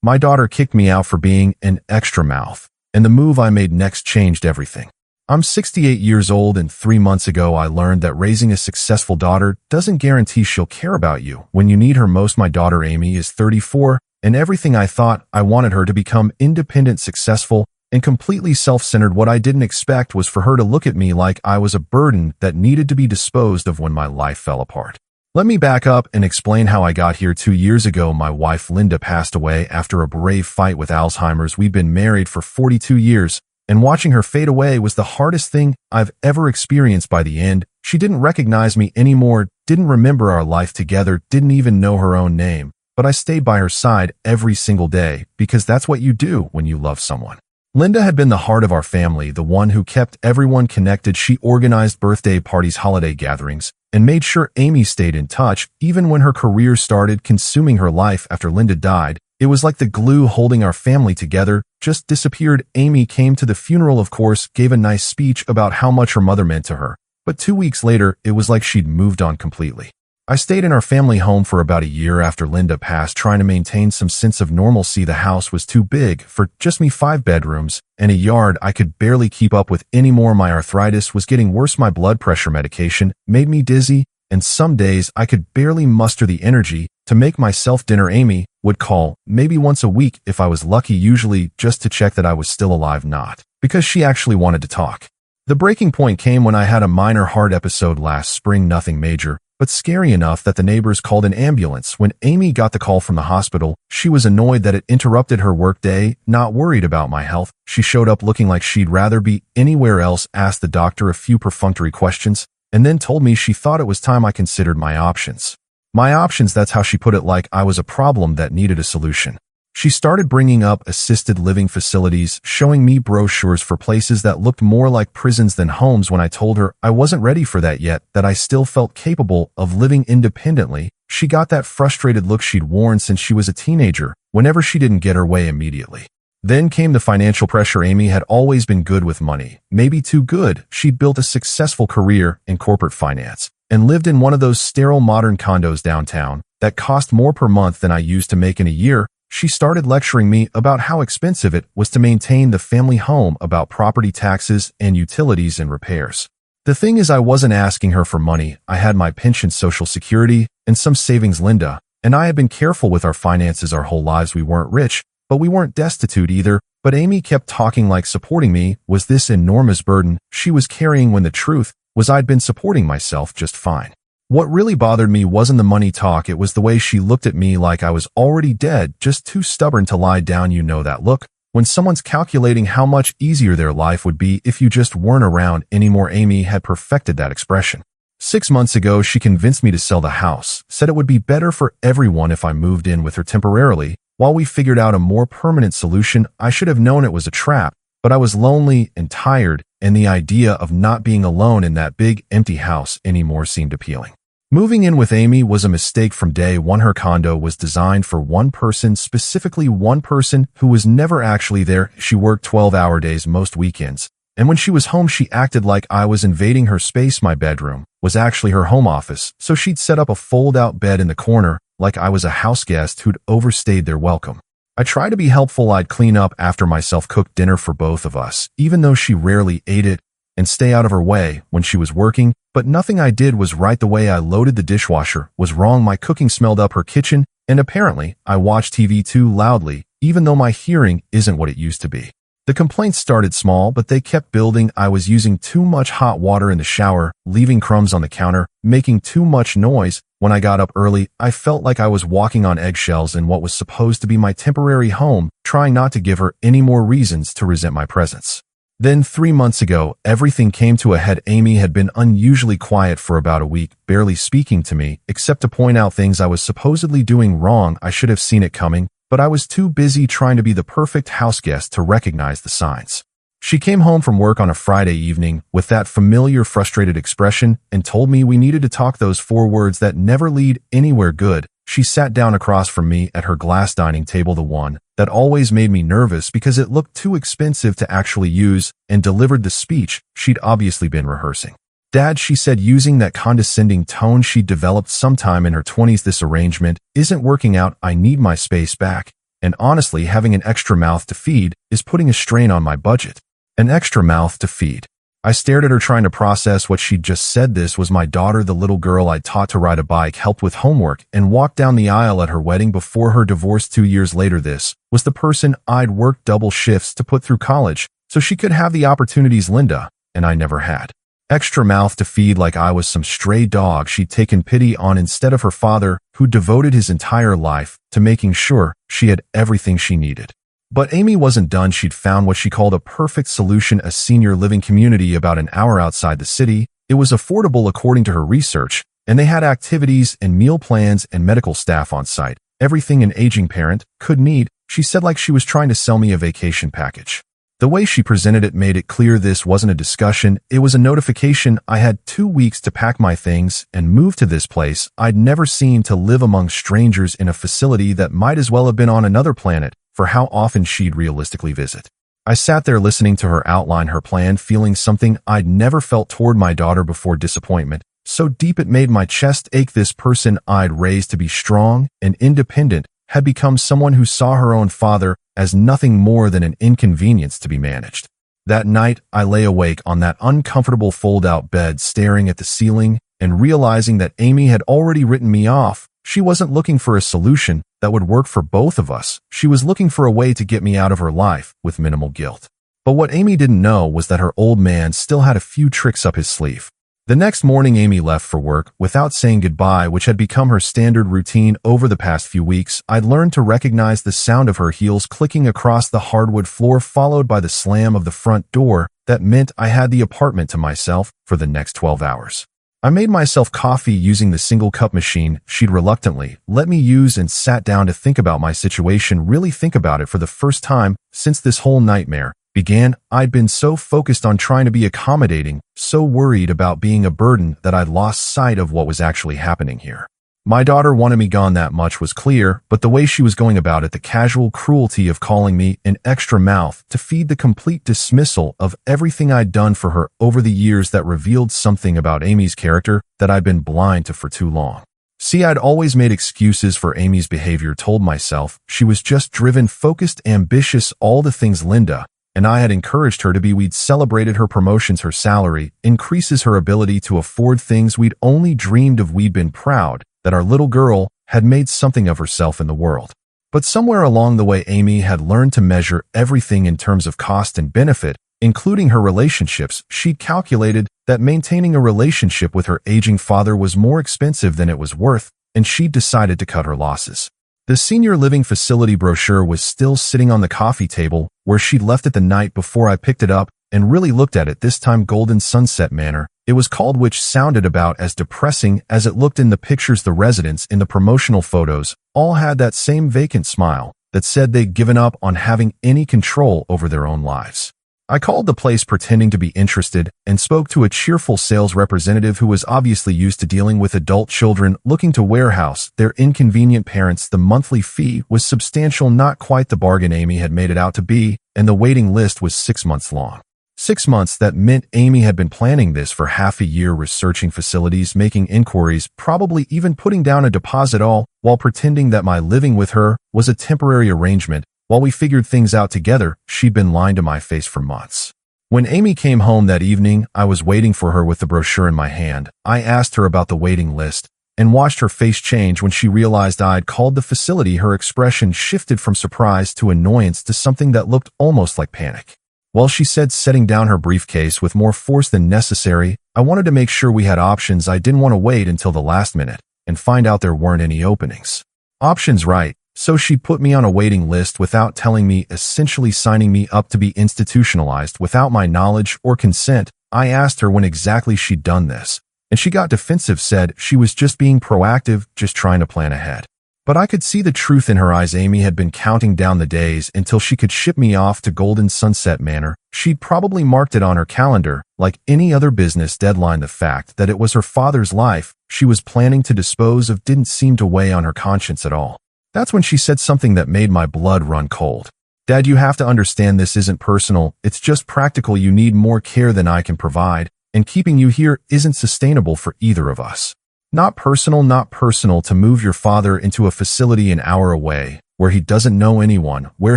My daughter kicked me out for being an extra mouth, and the move I made next changed everything. I'm 68 years old, and 3 months ago I learned that raising a successful daughter doesn't guarantee she'll care about you when you need her most. My daughter Amy is 34, and everything I thought I wanted her to become: independent, successful, and completely self-centered. What I didn't expect was for her to look at me like I was a burden that needed to be disposed of when my life fell apart. Let me back up and explain how I got here. 2 years ago, my wife Linda passed away after a brave fight with Alzheimer's. We'd been married for 42 years, and watching her fade away was the hardest thing I've ever experienced. By the end, she didn't recognize me anymore, didn't remember our life together, didn't even know her own name. But I stayed by her side every single day, because that's what you do when you love someone. Linda had been the heart of our family, the one who kept everyone connected. She organized birthday parties, holiday gatherings, and made sure Amy stayed in touch. Even when her career started consuming her life after Linda died, it was like the glue holding our family together just disappeared. Amy came to the funeral, of course, gave a nice speech about how much her mother meant to her, but 2 weeks later, it was like she'd moved on completely. I stayed in our family home for about a year after Linda passed, trying to maintain some sense of normalcy. The house was too big for just me, 5 bedrooms and a yard I could barely keep up with anymore. My arthritis was getting worse, my blood pressure medication made me dizzy, and some days I could barely muster the energy to make myself dinner. Amy would call maybe once a week if I was lucky, usually just to check that I was still alive, not because she actually wanted to talk. The breaking point came when I had a minor heart episode last spring, nothing major, but scary enough that the neighbors called an ambulance. When Amy got the call from the hospital, she was annoyed that it interrupted her workday, not worried about my health. She showed up looking like she'd rather be anywhere else, asked the doctor a few perfunctory questions, and then told me she thought it was time I considered my options. My options, that's how she put it, like I was a problem that needed a solution. She started bringing up assisted living facilities, showing me brochures for places that looked more like prisons than homes. When I told her I wasn't ready for that yet, that I still felt capable of living independently, she got that frustrated look she'd worn since she was a teenager, whenever she didn't get her way immediately. Then came the financial pressure. Amy had always been good with money, maybe too good. She'd built a successful career in corporate finance and lived in one of those sterile modern condos downtown that cost more per month than I used to make in a year. She started lecturing me about how expensive it was to maintain the family home, about property taxes and utilities and repairs. The thing is, I wasn't asking her for money. I had my pension, Social Security, and some savings. Linda and I had been careful with our finances our whole lives. We weren't rich, but we weren't destitute either. But Amy kept talking like supporting me was this enormous burden she was carrying, when the truth was I'd been supporting myself just fine. What really bothered me wasn't the money talk, it was the way she looked at me like I was already dead, just too stubborn to lie down. You know that look when someone's calculating how much easier their life would be if you just weren't around anymore. Amy had perfected that expression. 6 months ago, she convinced me to sell the house, said it would be better for everyone if I moved in with her temporarily while we figured out a more permanent solution. I should have known it was a trap, but I was lonely and tired, and the idea of not being alone in that big empty house anymore seemed appealing. Moving in with Amy was a mistake from day one. Her condo was designed for one person, specifically one person who was never actually there. She worked 12-hour days most weekends, and when she was home, she acted like I was invading her space. My bedroom was actually her home office, so she'd set up a fold-out bed in the corner like I was a house guest who'd overstayed their welcome. I tried to be helpful. I'd clean up after myself, cook dinner for both of us, even though she rarely ate it, and stay out of her way when she was working, but nothing I did was right. The way I loaded the dishwasher was wrong. My cooking smelled up her kitchen, and apparently I watched TV too loudly, even though my hearing isn't what it used to be. The complaints started small, but they kept building. I was using too much hot water in the shower, leaving crumbs on the counter, making too much noise. When I got up early, I felt like I was walking on eggshells in what was supposed to be my temporary home, trying not to give her any more reasons to resent my presence. Then 3 months ago, everything came to a head. Amy had been unusually quiet for about a week, barely speaking to me, except to point out things I was supposedly doing wrong. I should have seen it coming, but I was too busy trying to be the perfect house guest to recognize the signs. She came home from work on a Friday evening with that familiar frustrated expression and told me we needed to talk. Those 4 words that never lead anywhere good. She sat down across from me at her glass dining table, the one that always made me nervous because it looked too expensive to actually use, and delivered the speech she'd obviously been rehearsing. "Dad," she said, using that condescending tone she'd developed sometime in her 20s, "this arrangement isn't working out. I need my space back." And honestly, having an extra mouth to feed is putting a strain on my budget. An extra mouth to feed. I stared at her trying to process what she'd just said. This was my daughter, the little girl I'd taught to ride a bike, helped with homework, and walked down the aisle at her wedding before her divorce 2 years later. This was the person I'd worked double shifts to put through college so she could have the opportunities Linda and I never had. Extra mouth to feed, like I was some stray dog she'd taken pity on instead of her father, who devoted his entire life to making sure she had everything she needed. But Amy wasn't done. She'd found what she called a perfect solution, a senior living community about an hour outside the city. It was affordable according to her research, and they had activities and meal plans and medical staff on site. Everything an aging parent could need, she said, like she was trying to sell me a vacation package. The way she presented it made it clear this wasn't a discussion, it was a notification. I had 2 weeks to pack my things and move to this place I'd never seen, to live among strangers in a facility that might as well have been on another planet for how often she'd realistically visit. I sat there listening to her outline her plan, feeling something I'd never felt toward my daughter before: disappointment. So deep it made my chest ache. This person I'd raised to be strong and independent had become someone who saw her own father as nothing more than an inconvenience to be managed. That night, I lay awake on that uncomfortable fold-out bed, staring at the ceiling and realizing that Amy had already written me off. She wasn't looking for a solution that would work for both of us. She was looking for a way to get me out of her life with minimal guilt. But what Amy didn't know was that her old man still had a few tricks up his sleeve. The next morning, Amy left for work without saying goodbye, which had become her standard routine over the past few weeks. I'd learned to recognize the sound of her heels clicking across the hardwood floor, followed by the slam of the front door. That meant I had the apartment to myself for the next 12 hours. I made myself coffee using the single-cup machine she'd reluctantly let me use and sat down to think about my situation, really think about it for the first time since this whole nightmare began. I'd been so focused on trying to be accommodating, so worried about being a burden, that I'd lost sight of what was actually happening here. My daughter wanted me gone, that much was clear, but the way she was going about it, the casual cruelty of calling me an extra mouth to feed, the complete dismissal of everything I'd done for her over the years, that revealed something about Amy's character that I'd been blind to for too long. See, I'd always made excuses for Amy's behavior, told myself she was just driven, focused, ambitious, all the things Linda and I had encouraged her to be. We'd celebrated her promotions, her salary increases, her ability to afford things we'd only dreamed of. We'd been proud that our little girl had made something of herself in the world. But somewhere along the way, Amy had learned to measure everything in terms of cost and benefit, including her relationships. She'd calculated that maintaining a relationship with her aging father was more expensive than it was worth, and she'd decided to cut her losses. The senior living facility brochure was still sitting on the coffee table where she'd left it the night before. I picked it up and really looked at it, this time Golden Sunset Manor, it was called, which sounded about as depressing as it looked in the pictures. The residents in the promotional photos all had that same vacant smile that said they'd given up on having any control over their own lives. I called the place pretending to be interested and spoke to a cheerful sales representative who was obviously used to dealing with adult children looking to warehouse their inconvenient parents. The monthly fee was substantial, not quite the bargain Amy had made it out to be, and the waiting list was 6 months long. 6 months, that meant Amy had been planning this for half a year, researching facilities, making inquiries, probably even putting down a deposit, all while pretending that my living with her was a temporary arrangement. While we figured things out together, she'd been lying to my face for months. When Amy came home that evening, I was waiting for her with the brochure in my hand. I asked her about the waiting list and watched her face change when she realized I'd called the facility. Her expression shifted from surprise to annoyance to something that looked almost like panic. Well, she said, setting down her briefcase with more force than necessary, I wanted to make sure we had options. I didn't want to wait until the last minute and find out there weren't any openings. Options, right? So she put me on a waiting list without telling me, essentially signing me up to be institutionalized without my knowledge or consent. I asked her when exactly she'd done this, and she got defensive, said she was just being proactive, just trying to plan ahead. But I could see the truth in her eyes. Amy had been counting down the days until she could ship me off to Golden Sunset Manor. She'd probably marked it on her calendar like any other business deadline. The fact that it was her father's life she was planning to dispose of didn't seem to weigh on her conscience at all. That's when she said something that made my blood run cold. Dad, you have to understand, this isn't personal, it's just practical. You need more care than I can provide, and keeping you here isn't sustainable for either of us. Not personal to move your father into a facility an hour away, where he doesn't know anyone, where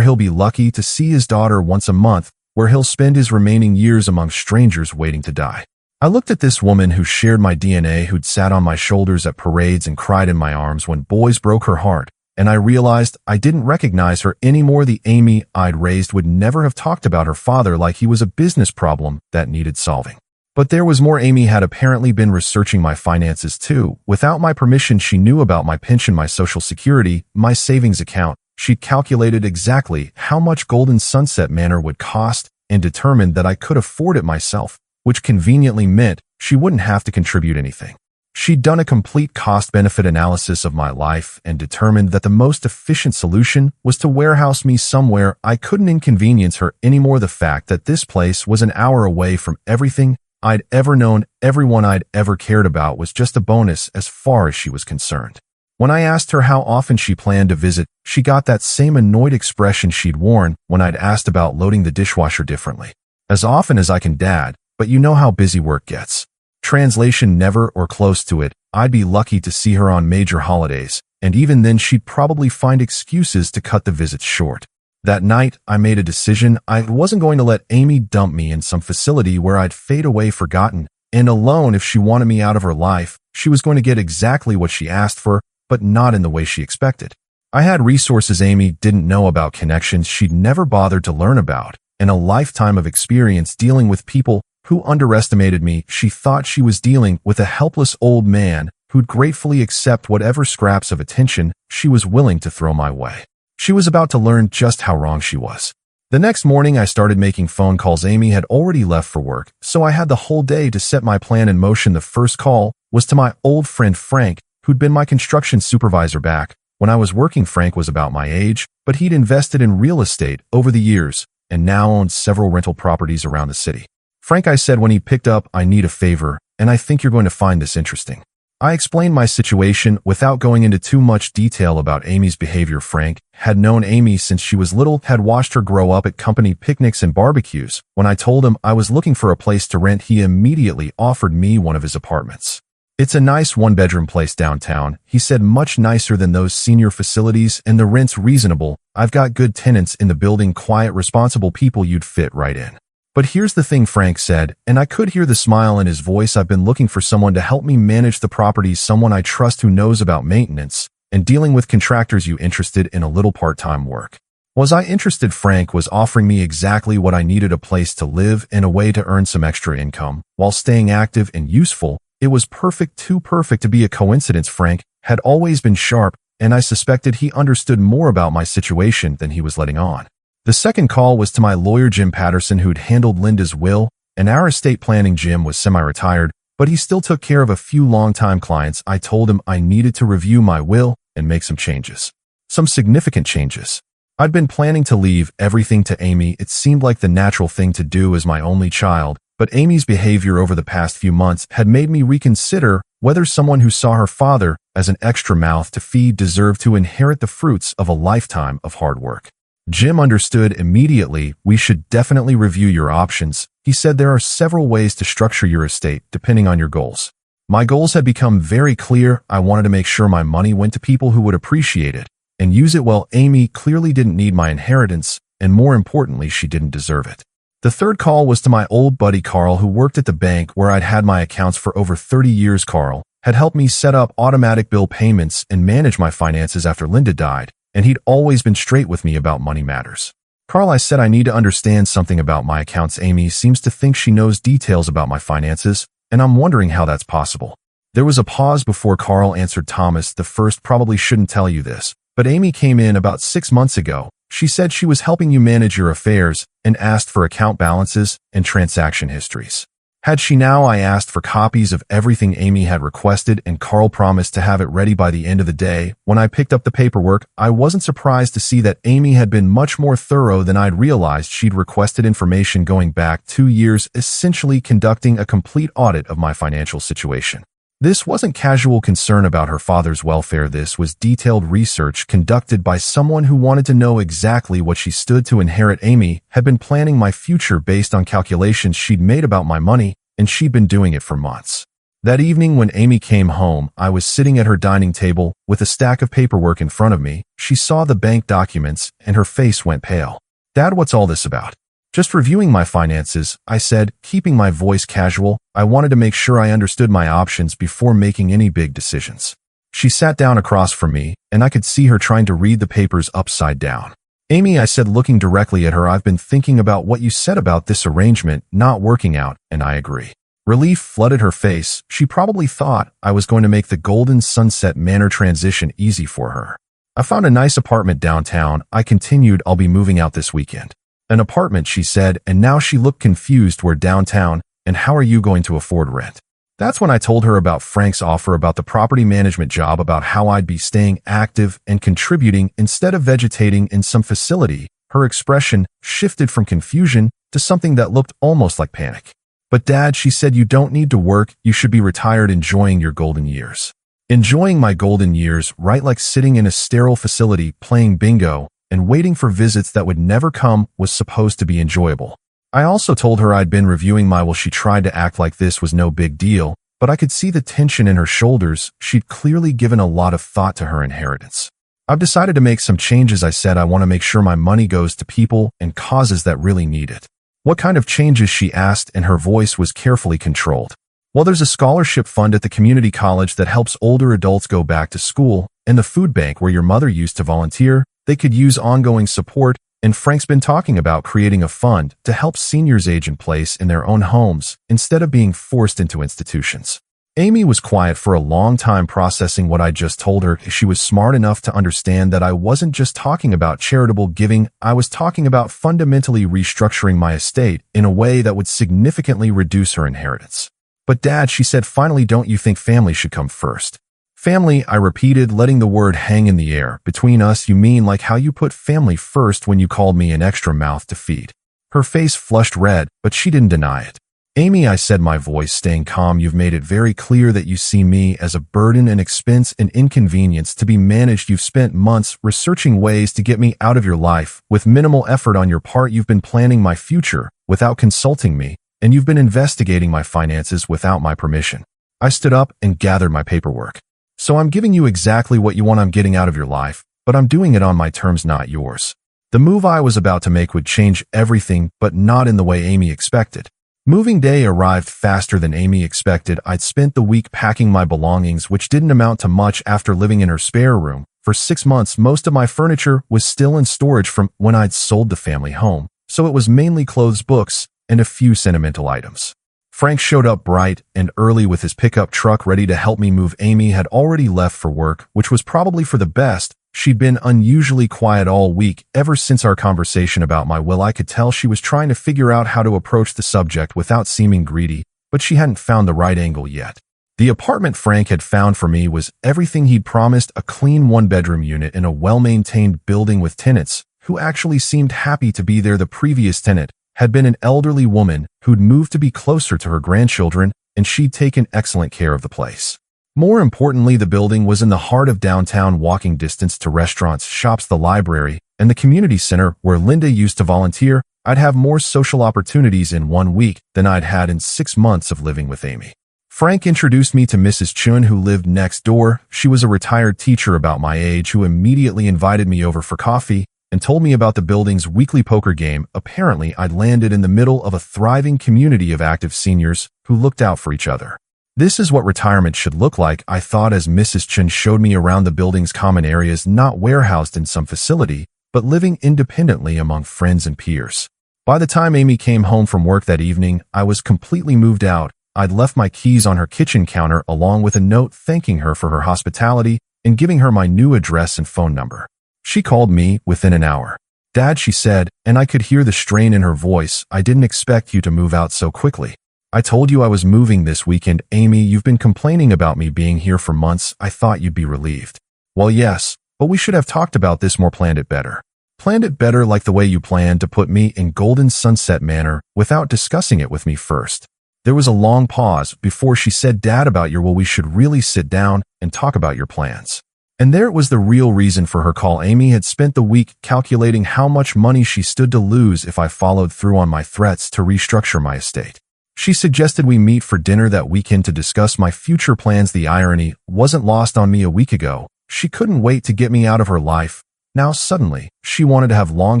he'll be lucky to see his daughter once a month, where he'll spend his remaining years among strangers waiting to die. I looked at this woman who shared my DNA, who'd sat on my shoulders at parades and cried in my arms when boys broke her heart, and I realized I didn't recognize her anymore. The Amy I'd raised would never have talked about her father like he was a business problem that needed solving. But there was more. Amy had apparently been researching my finances too. Without my permission, she knew about my pension, my social security, my savings account. She'd calculated exactly how much Golden Sunset Manor would cost and determined that I could afford it myself, which conveniently meant she wouldn't have to contribute anything. She'd done a complete cost-benefit analysis of my life and determined that the most efficient solution was to warehouse me somewhere I couldn't inconvenience her anymore. The fact that this place was an hour away from everything I'd ever known, everyone I'd ever cared about, was just a bonus as far as she was concerned. When I asked her how often she planned to visit, she got that same annoyed expression she'd worn when I'd asked about loading the dishwasher differently. As often as I can, Dad, but you know how busy work gets. Translation: never or close to it. I'd be lucky to see her on major holidays, and even then she'd probably find excuses to cut the visits short. That night, I made a decision. I wasn't going to let Amy dump me in some facility where I'd fade away forgotten and alone. If she wanted me out of her life, she was going to get exactly what she asked for, but not in the way she expected. I had resources Amy didn't know about, connections she'd never bothered to learn about, and a lifetime of experience dealing with people who underestimated me. She thought she was dealing with a helpless old man who'd gratefully accept whatever scraps of attention she was willing to throw my way. She was about to learn just how wrong she was. The next morning, I started making phone calls. Amy had already left for work, so I had the whole day to set my plan in motion. The first call was to my old friend Frank, who'd been my construction supervisor back when I was working. Frank was about my age, but he'd invested in real estate over the years and now owned several rental properties around the city. Frank, I said when he picked up, I need a favor, and I think you're going to find this interesting. I explained my situation without going into too much detail about Amy's behavior. Frank had known Amy since she was little, had watched her grow up at company picnics and barbecues. When I told him I was looking for a place to rent, he immediately offered me one of his apartments. It's a nice one-bedroom place downtown, he said, much nicer than those senior facilities, and the rent's reasonable. I've got good tenants in the building, quiet, responsible people. You'd fit right in. But here's the thing, Frank said, and I could hear the smile in his voice. I've been looking for someone to help me manage the properties, someone I trust who knows about maintenance and dealing with contractors. You interested in a little part-time work? Was I interested? Frank was offering me exactly what I needed, a place to live and a way to earn some extra income while staying active and useful. It was perfect, too perfect to be a coincidence. Frank had always been sharp, and I suspected he understood more about my situation than he was letting on. The second call was to my lawyer, Jim Patterson, who'd handled Linda's will and our estate planning. Jim was semi-retired, but he still took care of a few long-time clients. I told him I needed to review my will and make some changes. Some significant changes. I'd been planning to leave everything to Amy. It seemed like the natural thing to do as my only child, but Amy's behavior over the past few months had made me reconsider whether someone who saw her father as an extra mouth to feed deserved to inherit the fruits of a lifetime of hard work. Jim understood immediately. We should definitely review your options. He said there are several ways to structure your estate depending on your goals. My goals had become very clear. I wanted to make sure my money went to people who would appreciate it and use it well. Amy clearly didn't need my inheritance, and more importantly, she didn't deserve it. The third call was to my old buddy Carl, who worked at the bank where I'd had my accounts for over 30 years. Carl had helped me set up automatic bill payments and manage my finances after Linda died, and he'd always been straight with me about money matters. Carl, I said, I need to understand something about my accounts. Amy seems to think she knows details about my finances, and I'm wondering how that's possible. There was a pause before Carl answered. Thomas, the first probably shouldn't tell you this, but Amy came in about 6 months ago. She said she was helping you manage your affairs and asked for account balances and transaction histories. Had she now? I asked for copies of everything Amy had requested, and Carl promised to have it ready by the end of the day. When I picked up the paperwork, I wasn't surprised to see that Amy had been much more thorough than I'd realized. She'd requested information going back 2 years, essentially conducting a complete audit of my financial situation. This wasn't casual concern about her father's welfare. This was detailed research conducted by someone who wanted to know exactly what she stood to inherit. Amy had been planning my future based on calculations she'd made about my money, and she'd been doing it for months. That evening when Amy came home, I was sitting at her dining table with a stack of paperwork in front of me. She saw the bank documents and her face went pale. "Dad, what's all this about?" "Just reviewing my finances," I said, keeping my voice casual. I wanted to make sure I understood my options before making any big decisions. She sat down across from me, and I could see her trying to read the papers upside down. "Amy," I said, looking directly at her, "I've been thinking about what you said about this arrangement not working out, and I agree." Relief flooded her face. She probably thought I was going to make the Golden Sunset Manor transition easy for her. "I found a nice apartment downtown," I continued. "I'll be moving out this weekend." "An apartment," she said, and now she looked confused. "We're downtown, and how are you going to afford rent?" That's when I told her about Frank's offer, about the property management job, about how I'd be staying active and contributing instead of vegetating in some facility. Her expression shifted from confusion to something that looked almost like panic. "But Dad," she said, "you don't need to work. You should be retired enjoying your golden years." Enjoying my golden years, right? Like sitting in a sterile facility, playing bingo, and waiting for visits that would never come, was supposed to be enjoyable. I also told her I'd been reviewing my will. She tried to act like this was no big deal, but I could see the tension in her shoulders. She'd clearly given a lot of thought to her inheritance. "I've decided to make some changes," I said. "I want to make sure my money goes to people and causes that really need it." "What kind of changes?" she asked, and her voice was carefully controlled. "Well, there's a scholarship fund at the community college that helps older adults go back to school, and the food bank where your mother used to volunteer. They could use ongoing support, and Frank's been talking about creating a fund to help seniors age in place in their own homes instead of being forced into institutions." Amy was quiet for a long time, processing what I just told her. She was smart enough to understand that I wasn't just talking about charitable giving. I was talking about fundamentally restructuring my estate in a way that would significantly reduce her inheritance. "But Dad," she said finally, "don't you think family should come first?" "Family," I repeated, letting the word hang in the air. "Between us, you mean like how you put family first when you called me an extra mouth to feed?" Her face flushed red, but she didn't deny it. "Amy," I said, my voice staying calm, "you've made it very clear that you see me as a burden, an expense, an inconvenience to be managed. You've spent months researching ways to get me out of your life. With minimal effort on your part, you've been planning my future without consulting me, and you've been investigating my finances without my permission." I stood up and gathered my paperwork. "So I'm giving you exactly what you want. I'm getting out of your life, but I'm doing it on my terms, not yours." The move I was about to make would change everything, but not in the way Amy expected. Moving day arrived faster than Amy expected. I'd spent the week packing my belongings, which didn't amount to much after living in her spare room. For 6 months, most of my furniture was still in storage from when I'd sold the family home, so it was mainly clothes, books, and a few sentimental items. Frank showed up bright and early with his pickup truck ready to help me move. Amy had already left for work, which was probably for the best. She'd been unusually quiet all week. Ever since our conversation about my will, I could tell she was trying to figure out how to approach the subject without seeming greedy, but she hadn't found the right angle yet. The apartment Frank had found for me was everything he'd promised: a clean one-bedroom unit in a well-maintained building with tenants who actually seemed happy to be there. The previous tenant had been an elderly woman who'd moved to be closer to her grandchildren, and she'd taken excellent care of the place. More importantly, the building was in the heart of downtown, walking distance to restaurants, shops, the library, and the community center where Linda used to volunteer. I'd have more social opportunities in 1 week than I'd had in 6 months of living with Amy. Frank introduced me to Mrs. Chun, who lived next door. She was a retired teacher about my age who immediately invited me over for coffee and told me about the building's weekly poker game. Apparently, I'd landed in the middle of a thriving community of active seniors who looked out for each other. This is what retirement should look like, I thought, as Mrs. Chun showed me around the building's common areas, not warehoused in some facility, but living independently among friends and peers. By the time Amy came home from work that evening, I was completely moved out. I'd left my keys on her kitchen counter along with a note thanking her for her hospitality and giving her my new address and phone number. She called me within an hour. "Dad," she said, and I could hear the strain in her voice, "I didn't expect you to move out so quickly. I told you I was moving this weekend. Amy, you've been complaining about me being here for months. I thought you'd be relieved." "Well, yes, but we should have talked about this more, planned it better." "Planned it better like the way you planned to put me in Golden Sunset Manor without discussing it with me first." There was a long pause before she said, "Dad, about your will, we should really sit down and talk about your plans." And there was the real reason for her call. Amy had spent the week calculating how much money she stood to lose if I followed through on my threats to restructure my estate. She suggested we meet for dinner that weekend to discuss my future plans. The irony wasn't lost on me. A week ago, she couldn't wait to get me out of her life. Now suddenly, she wanted to have long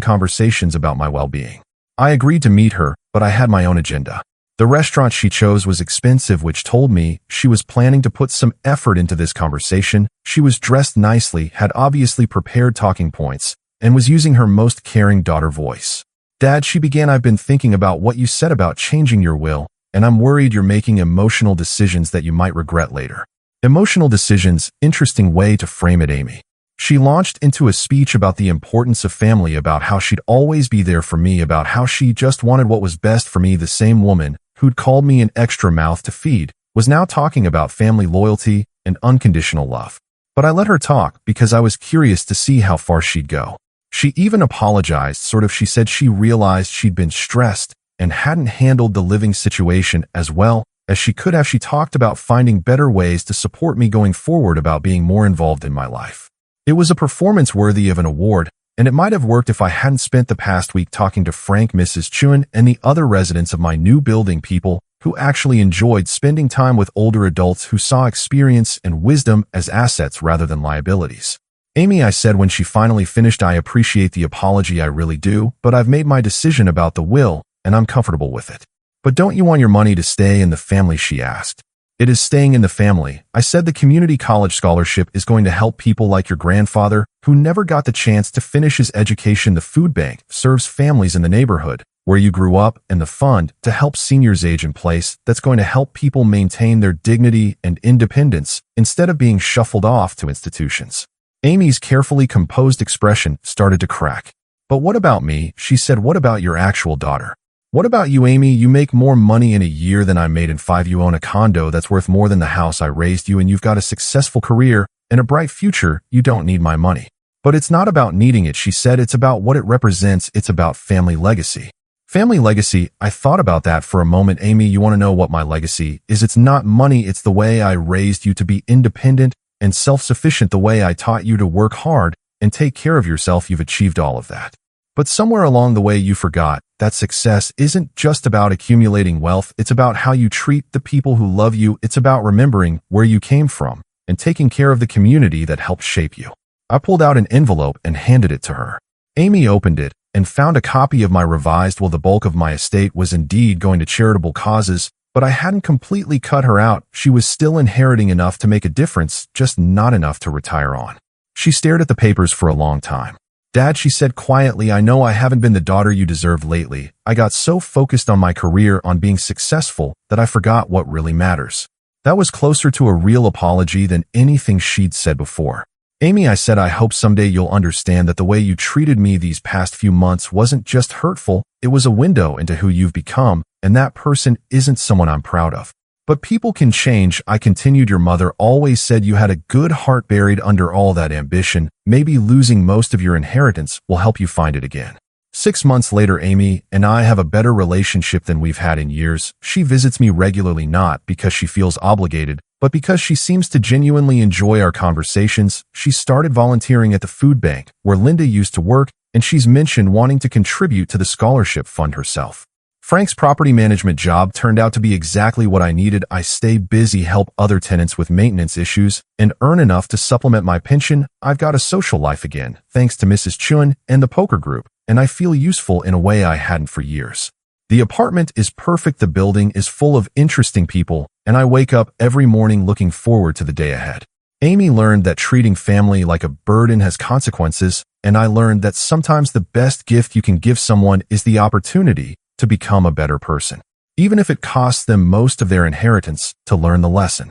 conversations about my well-being. I agreed to meet her, but I had my own agenda. The restaurant she chose was expensive, which told me she was planning to put some effort into this conversation. She was dressed nicely, had obviously prepared talking points, and was using her most caring daughter voice. Dad, she began, I've been thinking about what you said about changing your will, and I'm worried you're making emotional decisions that you might regret later. Emotional decisions, interesting way to frame it, Amy. She launched into a speech about the importance of family, about how she'd always be there for me, about how she just wanted what was best for me. The same woman who'd called me an extra mouth to feed was now talking about family loyalty and unconditional love. But I let her talk because I was curious to see how far she'd go. She even apologized, she said she realized she'd been stressed and hadn't handled the living situation as well as she could have. She talked about finding better ways to support me going forward, about being more involved in my life. It was a performance worthy of an award, and it might have worked if I hadn't spent the past week talking to Frank, Mrs. Chuen, and the other residents of my new building, people who actually enjoyed spending time with older adults who saw experience and wisdom as assets rather than liabilities. Amy, I said when she finally finished, I appreciate the apology, I really do, but I've made my decision about the will, and I'm comfortable with it. But don't you want your money to stay in the family? She asked. It is staying in the family. I said the community college scholarship is going to help people like your grandfather who never got the chance to finish his education. The food bank serves families in the neighborhood where you grew up, and the fund to help seniors age in place that's going to help people maintain their dignity and independence instead of being shuffled off to institutions. Amy's carefully composed expression started to crack. But what about me? She said. What about your actual daughter? What about you, Amy? You make more money in a year than I made in 5. You own a condo that's worth more than the house I raised you, and you've got a successful career and a bright future. You don't need my money. But it's not about needing it, she said. It's about what it represents. It's about family legacy. Family legacy. I thought about that for a moment. Amy, you want to know what my legacy is? It's not money. It's the way I raised you to be independent and self-sufficient, the way I taught you to work hard and take care of yourself. You've achieved all of that. But somewhere along the way you forgot that success isn't just about accumulating wealth. It's about how you treat the people who love you. It's about remembering where you came from and taking care of the community that helped shape you. I pulled out an envelope and handed it to her. Amy opened it and found a copy of my revised will. The bulk of my estate was indeed going to charitable causes, but I hadn't completely cut her out. She was still inheriting enough to make a difference, just not enough to retire on. She stared at the papers for a long time. Dad, she said quietly, I know I haven't been the daughter you deserved lately. I got so focused on my career, on being successful, that I forgot what really matters. That was closer to a real apology than anything she'd said before. Amy, I said, I hope someday you'll understand that the way you treated me these past few months wasn't just hurtful. It was a window into who you've become, and that person isn't someone I'm proud of. But people can change, I continued. Your mother always said you had a good heart buried under all that ambition. Maybe losing most of your inheritance will help you find it again. 6 months later, Amy and I have a better relationship than we've had in years. She visits me regularly, not because she feels obligated, but because she seems to genuinely enjoy our conversations. She started volunteering at the food bank, where Linda used to work, and she's mentioned wanting to contribute to the scholarship fund herself. Frank's property management job turned out to be exactly what I needed. I stay busy, help other tenants with maintenance issues, and earn enough to supplement my pension. I've got a social life again, thanks to Mrs. Chuen and the poker group, and I feel useful in a way I hadn't for years. The apartment is perfect, the building is full of interesting people, and I wake up every morning looking forward to the day ahead. Amy learned that treating family like a burden has consequences, and I learned that sometimes the best gift you can give someone is the opportunity to become a better person, even if it costs them most of their inheritance. To learn the lesson,